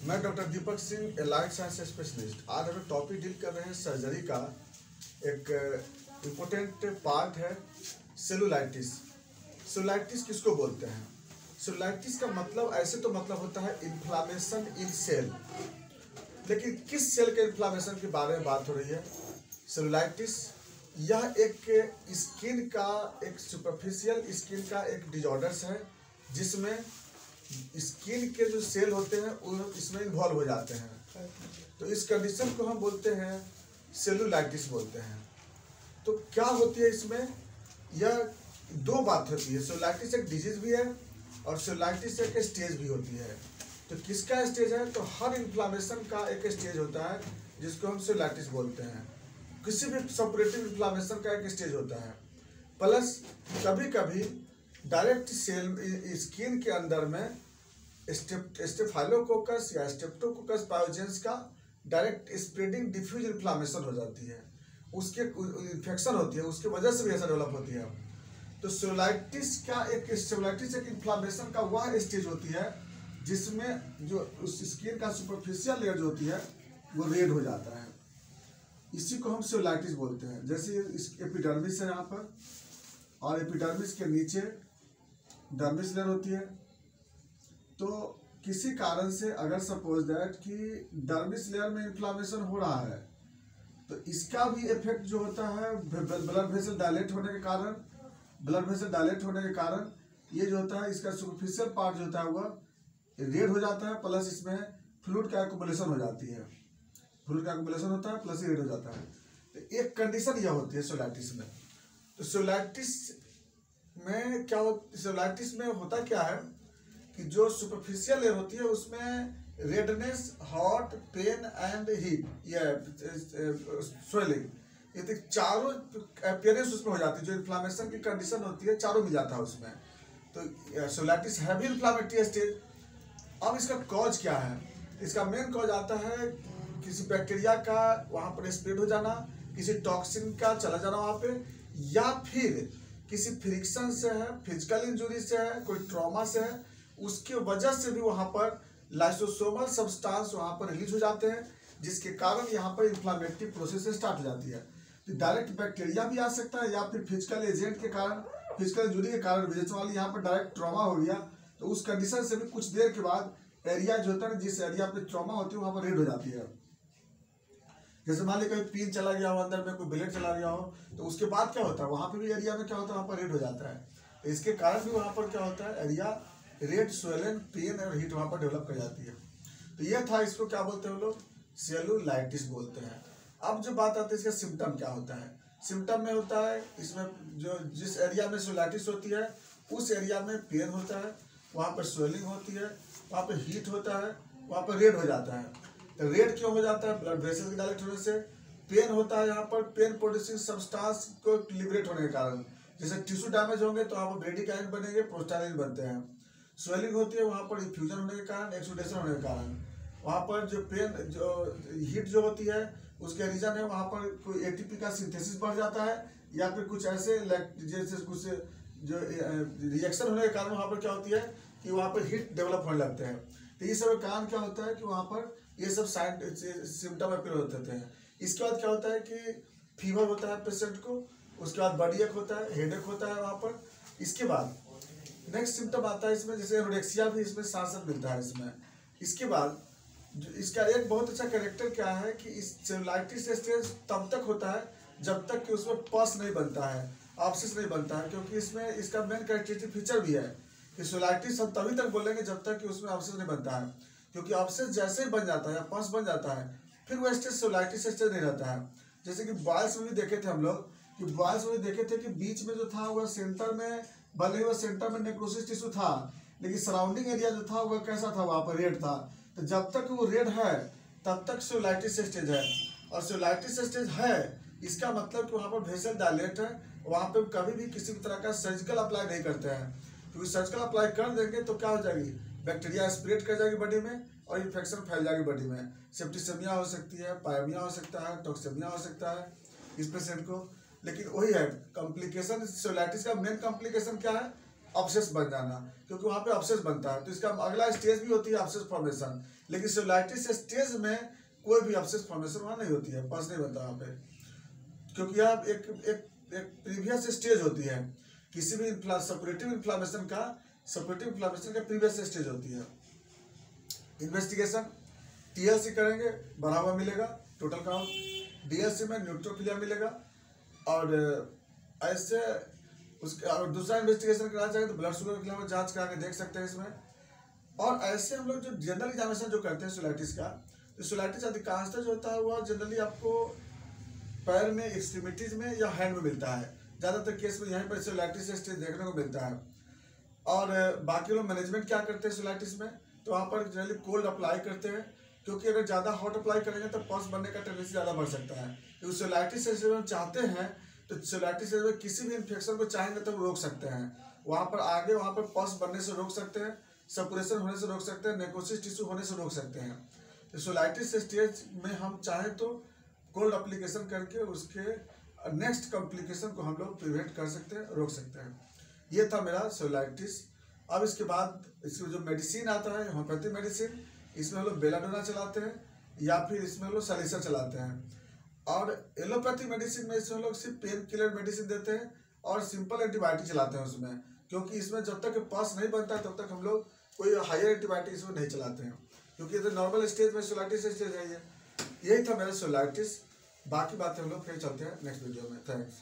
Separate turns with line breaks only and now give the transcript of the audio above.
मैं doctor Deepak Singh, allied science specialist. आज हम टॉपिक डील कर रहे हैं सर्जरी का। एक इम्पोर्टेंट पार्ट है सेलुलाइटिस। सेलुलाइटिस किसको बोलते हैं? सेलुलाइटिस का मतलब ऐसे तो मतलब होता है इन्फ्लामेशन इन सेल, लेकिन किस सेल के इन्फ्लामेशन के बारे में बात हो रही है? सेलुलाइटिस यह एक स्किन का, एक सुपरफिशियल स्किन का एक डिजॉर्डर्स है, जिसमें स्किन के जो सेल होते हैं वो इसमें इन्वॉल्व हो जाते हैं। तो इस कंडीशन को हम बोलते हैं सेलुलाइटिस बोलते हैं। तो क्या होती है इसमें? यह दो बात होती है। सेलुलाइटिस एक डिजीज भी है और सेलुलाइटिस एक स्टेज भी होती है। तो किसका स्टेज है? तो हर इन्फ्लामेशन का एक स्टेज होता है जिसको हम सेलुलाइटिस बोलते हैं। किसी भी सपोरेटिव इन्फ्लामेशन का एक स्टेज होता है। प्लस कभी कभी डायरेक्ट सेल स्किन के अंदर में स्टेफाइलोकोकस या स्ट्रेप्टोकोकस पायोजेंस का डायरेक्ट स्प्रेडिंग डिफ्यूज इन्फ्लामेशन हो जाती है, उसके इन्फेक्शन होती है, उसकी वजह से भी ऐसा डेवलप होती है। तो सेलुलाइटिस एक इन्फ्लामेशन का वह स्टेज होती है जिसमें जो उस स्किन का सुपरफिशियल लेयर जो होती है वो रेड हो जाता है। इसी को हम सेलुलाइटिस बोलते हैं। जैसे इस एपिडर्मिस है यहाँ पर, और एपिडर्मिस के नीचे डर्मिस लेयर होती है। तो किसी कारण से अगर सपोज दैट कि डर्मिस लेयर में इन्फ्लामेशन हो रहा है, तो इसका भी इफेक्ट जो होता है ब्लड वेसल डायलेट होने के कारण ये जो होता है इसका सुपरफिशियल पार्ट जो होता है वह रेड हो जाता है, प्लस इसमें फ्लूइड का एक्युमुलेशन हो जाती है। फ्लूइड का एक्युमुलेशन होता है प्लस रेड हो जाता है। तो एक कंडीशन यह होती है सेलुलाइटिस में। तो सेलुलाइटिस में होता क्या है कि जो सुपरफिशियल लेयर होती है उसमें redness, hot, pain and heat, swelling, ये चारों अपीयरेंस उसमें हो जाती है। जो इन्फ्लामेशन की कंडीशन होती है चारों मिल जाता है उसमें। तो सेलुलाइटिस है भी इन्फ्लामेटरी स्टेज। अब इसका कॉज क्या है? इसका मेन कॉज आता है किसी बैक्टीरिया का वहाँ पर स्प्रेड हो जाना, किसी टॉक्सिन का चला जाना वहाँ पे, या फिर किसी फ्रिक्शन से है, फिजिकल इंजुरी से है, कोई ट्रॉमा से है, उसके वजह से भी वहाँ पर लाइसोसोमल सब्सटेंस वहाँ पर रिलीज हो जाते हैं, जिसके कारण यहाँ पर इन्फ्लामेटरी प्रोसेस स्टार्ट हो जाती है। तो डायरेक्ट बैक्टीरिया भी आ सकता है, या फिर फिजिकल एजेंट के कारण, फिजिकल इंजुरी के कारण विजन वाली यहाँ पर डायरेक्ट ट्रॉमा हो गया, तो उस कंडीशन से भी कुछ देर के बाद एरिया जो होता है, जिस एरिया पे ट्रॉमा होती है वहाँ पर रेड हो जाती है। जैसे मान लीजिए कोई पिन चला गया हो अंदर में, कोई ब्लेड चला गया हो, तो उसके बाद क्या होता है वहाँ पे भी एरिया में क्या होता है, वहाँ पर रेड हो जाता है। तो इसके कारण भी वहाँ पर क्या होता है, एरिया रेड, स्वेलन, पेन और हीट वहाँ पर डेवलप कर जाती है। तो ये था, इसको क्या बोलते हैं हम लोग? सेलुलाइटिस बोलते हैं। अब जो बात आती है इसका सिम्टम क्या होता है? सिम्टम में होता है इसमें जो जिस एरिया में सेलुलाइटिस होती है उस एरिया में पेन होता है, वहाँ पर स्वेलिंग होती है, वहाँ पर हीट होता है, वहाँ पर रेड हो जाता है। तो रेड क्यों हो जाता है? ब्लड वेसल के डायलेट होने से। पेन होता है यहाँ पर पेन प्रोड्यूसिंग सब्सटेंस को लिबरेट होने के कारण। जैसे टिश्यू डैमेज होंगे तो वहाँ पर ब्रेडिकाइन बनेंगे, प्रोस्टाग्लैंडिन बनते हैं। स्वेलिंग होती है वहाँ पर इफ्यूजन होने के कारण, एक्सुडेशन होने के कारण। वहाँ पर जो पेन, जो हीट जो होती है उसके रीजन है वहाँ पर कोई एटीपी का सिंथेसिस बढ़ जाता है, या फिर कुछ ऐसे जैसे कुछ जो रिएक्शन होने के कारण वहाँ पर क्या होती है कि वहाँ पर हीट डेवलप होने लगते हैं। तो ये सब कारण क्या होता है कि वहाँ पर ये सब सिम्टम अपीयर होते हैं। इसके बाद क्या होता है कि फीवर होता है पेशेंट को, उसके बाद बॉडी एक होता है, हेडेक होता है वहाँ पर। इसके बाद नेक्स्ट सिम्टम आता है इसमें, जैसे एनोरेक्सिया भी इसमें साथ साथ मिलता है इसमें। इसके बाद इसका एक बहुत अच्छा कैरेक्टर क्या है कि इस सेलुलाइटिस स्टेज तब तक होता है जब तक कि उसमें पस नहीं बनता है, एब्सिस नहीं बनता है, क्योंकि इसमें इसका मेन कैरेक्टरिस्टिक फीचर भी है कि सेलुलाइटिस हम तभी तक बोलेंगे जब तक कि उसमें एब्सिस नहीं बनता है। क्योंकि एब्सिस जैसे ही बन जाता है या पस बन जाता है, फिर वो स्टेज सेलुलाइटिस स्टेज नहीं रहता है। जैसे कि बॉयल्स में भी देखे थे हम लोग, कि बॉयल्स में देखे थे कि बीच में जो था वह सेंटर में, भले ही वह सेंटर में नेक्रोसिस टिश्यू था, लेकिन सराउंडिंग एरिया जो था वह कैसा था, वहाँ पर रेड था। तो जब तक वो रेड है तब तक सेलुलाइटिस स्टेज है। और सेलुलाइटिस स्टेज है इसका मतलब कि वहाँ पर वेसल डायलेट है, वहाँ पे कभी भी किसी भी तरह का सर्जिकल अप्लाई नहीं करते हैं। क्योंकि सर्जिकल अप्लाई कर देंगे तो क्या हो जाएगी, बैक्टीरिया स्प्रेड कर जाएगी बॉडी में और इन्फेक्शन फैल जाएगी बॉडी में। सेप्टिसेमिया हो सकती है, पायमिया हो सकता है, टॉक्सेमिया हो सकता है इस पेशेंट को। लेकिन वही है कॉम्प्लिकेशन, सेलुलाइटिस का मेन कॉम्प्लिकेशन क्या है? अब्सेस बन जाना, क्योंकि वहाँ पे अब्सेस बनता है। तो इसका अगला स्टेज भी होती है अब्सेस फॉर्मेशन। लेकिन सेलुलाइटिस स्टेज में कोई भी अपसेस फॉर्मेशन वहाँ नहीं होती है, पस नहीं बनता वहाँ पे, क्योंकि यह एक प्रीवियस स्टेज होती है किसी भी सपोरेटिव इन्फ्लामेशन का प्रीवियस स्टेज होती है। इन्वेस्टिगेशन टीएलसी करेंगे, बढ़ा हुआ मिलेगा टोटल काउंट, डीएलसी में न्यूट्रोफिलिया मिलेगा, और ऐसे उसके और दूसरा इन्वेस्टिगेशन कराना चाहिए तो ब्लड शुगर के खिलाफ जांच करा के देख सकते हैं इसमें। और ऐसे हम लोग जो जनरल एग्जामिनेशन जो करते हैं सोलाइटिस का, तो सोलाइटिस अधिकांशतः जो होता है वह जनरली आपको पैर में, एक्सट्रीमिटीज में या हैंड में मिलता है। ज़्यादातर केस में यहीं पर सोलाइटिस स्टेज देखने को मिलता है। और बाकी लोग मैनेजमेंट क्या करते हैं सोलाइटिस में, तो वहाँ पर जनरली कोल्ड अप्लाई करते हैं, क्योंकि अगर ज़्यादा हॉट अप्लाई करेंगे तो पस बनने का टेंडेंसी ज़्यादा बढ़ सकता है। क्योंकि सोलाइटिस स्टेज में चाहते हैं तो सोलाइटिस स्टेज में किसी भी इन्फेक्शन को चाहेंगे तो रोक सकते हैं, वहाँ पर आगे वहाँ पर पस बनने से रोक सकते हैं, सपुरेशन होने से रोक सकते हैं, नेक्रोसिस टिश्यू होने से रोक सकते हैं। तो सोलाइटिस स्टेज में हम चाहें तो कोल्ड अप्लीकेशन करके उसके नेक्स्ट कॉम्प्लिकेशन को हम लोग प्रिवेंट कर सकते हैं, रोक सकते हैं। ये था मेरा सोलाइटिस। अब इसके बाद इसमें जो मेडिसिन आता है होम्योपैथी मेडिसिन, इसमें हम लोग बेलाडोना चलाते हैं या फिर इसमें हम लोग सलीसर चलाते हैं। और एलोपैथी मेडिसिन में इसमें हम लोग सिर्फ पेन किलर मेडिसिन देते हैं और सिंपल एंटीबायोटिक चलाते हैं उसमें, क्योंकि इसमें जब तक पस नहीं बनता है तब तक हम लोग कोई हायर एंटीबायोटिक इसमें नहीं चलाते हैं, क्योंकि तो नॉर्मल स्टेज में सोलाइटिस स्टेज है। यही था मेरा सोलाइटिस। बाकी बातें हम लोग फिर चलते हैं नेक्स्ट वीडियो में। थैंक्स।